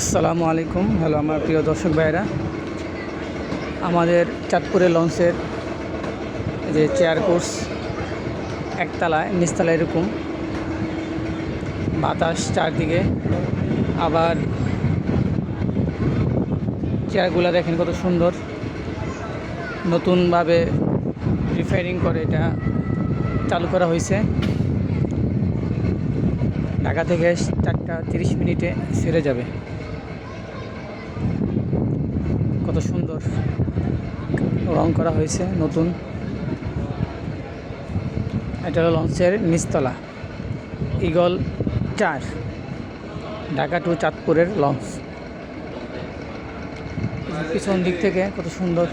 আসসালামু আলাইকুম। হ্যালো আমার প্রিয় দর্শক ভাইয়েরা, আমাদের চাঁদপুরের লঞ্চের যে চেয়ার কোর্স একতলায় নিচতলায় এরকম বাতাস চারদিকে, আবার চেয়ারগুলো দেখেন কত সুন্দর, নতুনভাবে রিফায়ারিং করে এটা চালু করা হয়েছে। ঢাকা থেকে 4:30 ছেড়ে যাবে। কত সুন্দর রং করা হয়েছে নতুন। এটা হলো লঞ্চের নিচতলা, ঈগল 4 ঢাকা টু চাঁদপুরের লঞ্চ। পিছন দিক থেকে কত সুন্দর।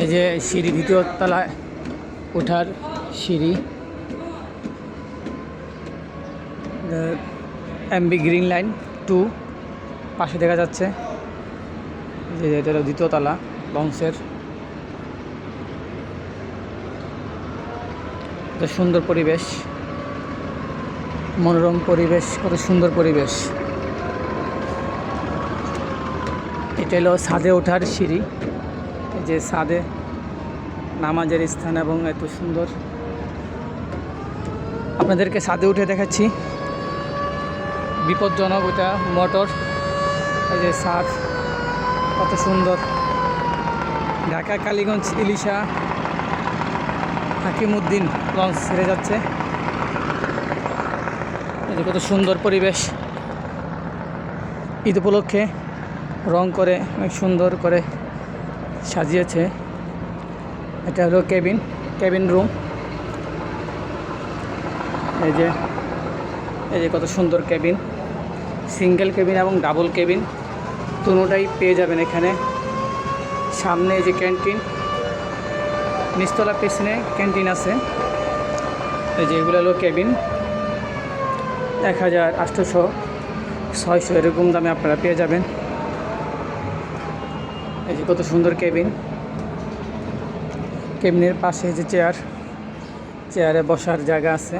এই যে সিঁড়ি, দ্বিতীয় তলায় ওঠার সিঁড়ি, এমবি গ্রিন লাইন 2 পাশে দেখা যাচ্ছে। যে এটা হলো দ্বিতীয় তলা লঞ্চের। কত সুন্দর পরিবেশ, মনোরম পরিবেশ, কত সুন্দর পরিবেশ। এটা হলো ছাদে ওঠার সিঁড়ি, যে ছাদে নামাজের স্থান এবং এত সুন্দর। আপনাদেরকে ছাদে উঠে দেখাচ্ছি, বিপজ্জনক ওটা মোটর। এই যে ছাদ কত সুন্দর। ঢাকা কালীগঞ্জ ইলিশা হাকিমউদ্দিন লঞ্চ ছেড়ে যাচ্ছে। এই যে কত সুন্দর পরিবেশ, ঈদ উপলক্ষে রং করে অনেক সুন্দর করে সাজিয়েছে। এটা হলো কেবিন রুম। এই যে কত সুন্দর কেবিন, সিঙ্গেল কেবিন এবং ডাবল কেবিন দুটোটাই পেয়ে যাবেন এখানে। সামনে এই যে ক্যান্টিন, নিচতলা পেছনে ক্যান্টিন আছে। এই যে এগুলো হলো কেবিন, 1000, 800, 600 এরকম দামে আপনারা পেয়ে যাবেন। এই যে কত সুন্দর কেবিনের পাশে যে চেয়ারে বসার জায়গা আছে।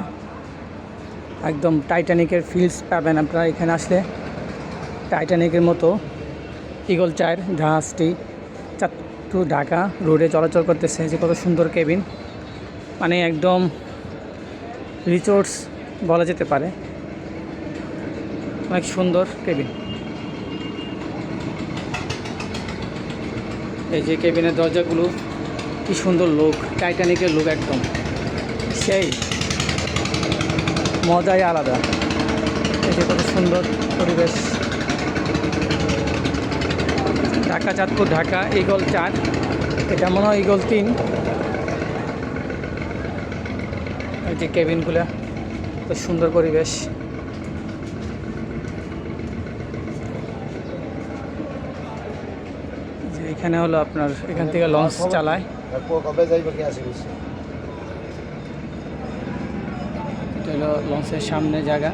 একদম টাইটানিকের ফিলস পাবেন আপনারা এখানে আসলে। টাইটানিকের মতো ঈগল 4 জাহাজটি চাঁদপুর ঢাকা রোডে চলাচল করতেছে। যে কত সুন্দর কেবিন, মানে একদম রিসোর্টস বলা যেতে পারে। অনেক সুন্দর কেবিন। এই যে কেবিনের দরজাগুলো কি সুন্দর, লোক টাইটানিকের লোক, একদম সেই মজাই আলাদা। এই যে কত সুন্দর পরিবেশ। ঢাকা চাঁদপুর ঢাকা ঈগল 4, এটা মনে হয় ঈগল 3। এই যে কেবিনগুলো কত সুন্দর পরিবেশ। যে এখানে হলো আপনার এখান থেকে লঞ্চ চালায়। এটা হলো লঞ্চের সামনে জায়গা।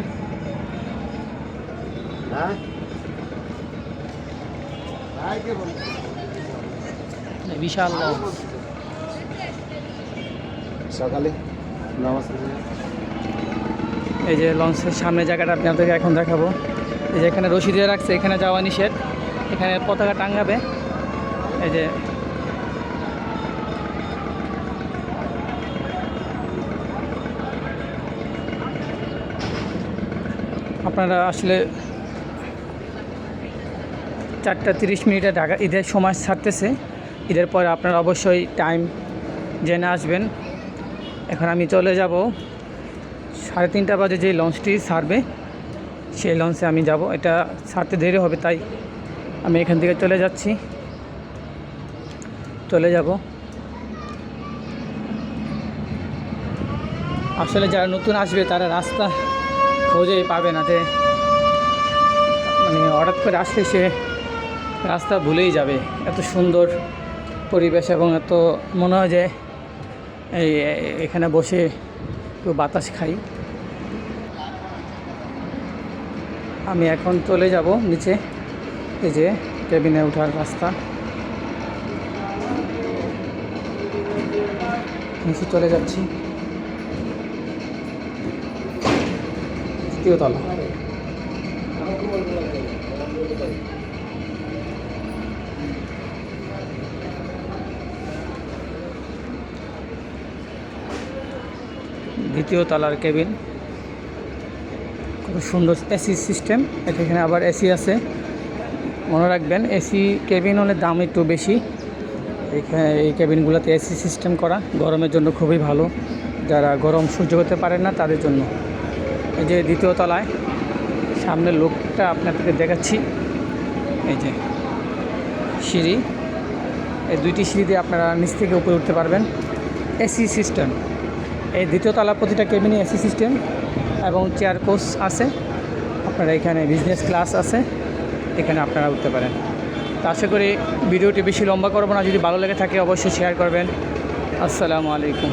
বিশাল লঞ্চ। সকালে এই যে লঞ্চের সামনে জায়গাটা আপনাদেরকে এখন দেখাবো। এই যে এখানে রশি দিয়ে রাখছে, এখানে যাওয়া নিষেধ, এখানে পতাকা টাঙাবে। এই যে আপনারা আসলে 4:30 ঢাকা ঈদের সময় ছাড়তেছে। ঈদের পরে আপনারা অবশ্যই টাইম জেনে আসবেন। এখন আমি চলে যাব 3:30 বাজে যে লঞ্চটি ছাড়বে সেই লঞ্চে আমি যাব। এটা ছাড়তে দেরি হবে, তাই আমি এখান থেকে চলে যাব। আসলে যারা নতুন আসবে তারা রাস্তা খোঁজেই পাবে না, যে মানে হঠাৎ করে আসলে সে রাস্তা ভুলেই যাবে। এত সুন্দর পরিবেশ এবং এত মনে হয় যে এখানে বসে একটু বাতাস খাই। আমি এখন চলে যাব নিচে। এই যে কেবিনে ওঠার রাস্তা। নিচে চলে যাচ্ছি, তৃতীয় তলা। দ্বিতীয় তলার কেবিন, খুব সুন্দর এসি সিস্টেম। এখানে আবার এসি আছে, মনে রাখবেন এসি কেবিন হলে দাম একটু বেশি। এখানে এই কেবিনগুলোতে এসি সিস্টেম করা, গরমের জন্য খুবই ভালো, যারা গরম সহ্য করতে পারেন না তাদের জন্য। এই যে দ্বিতীয় তলায় সামনের লোকটা আপনাদেরকে দেখাচ্ছি, এই যে সিঁড়ি, এই দুইটি সিঁড়ি দিয়ে আপনারা নিচ থেকে উপরে উঠতে পারবেন। এসি সিস্টেম, এই দ্বিতীয় তলা প্রতিটা কেবিনে এসি সিস্টেম এবং চেয়ার কোচ আছে। আপনারা এখানে বিজনেস ক্লাস আছে, এখানে আপনারা উঠতে পারেন। তো আশা করি ভিডিওটি বেশি লম্বা করবো না, যদি ভালো লেগে থাকে অবশ্যই শেয়ার করবেন। আসসালামু আলাইকুম।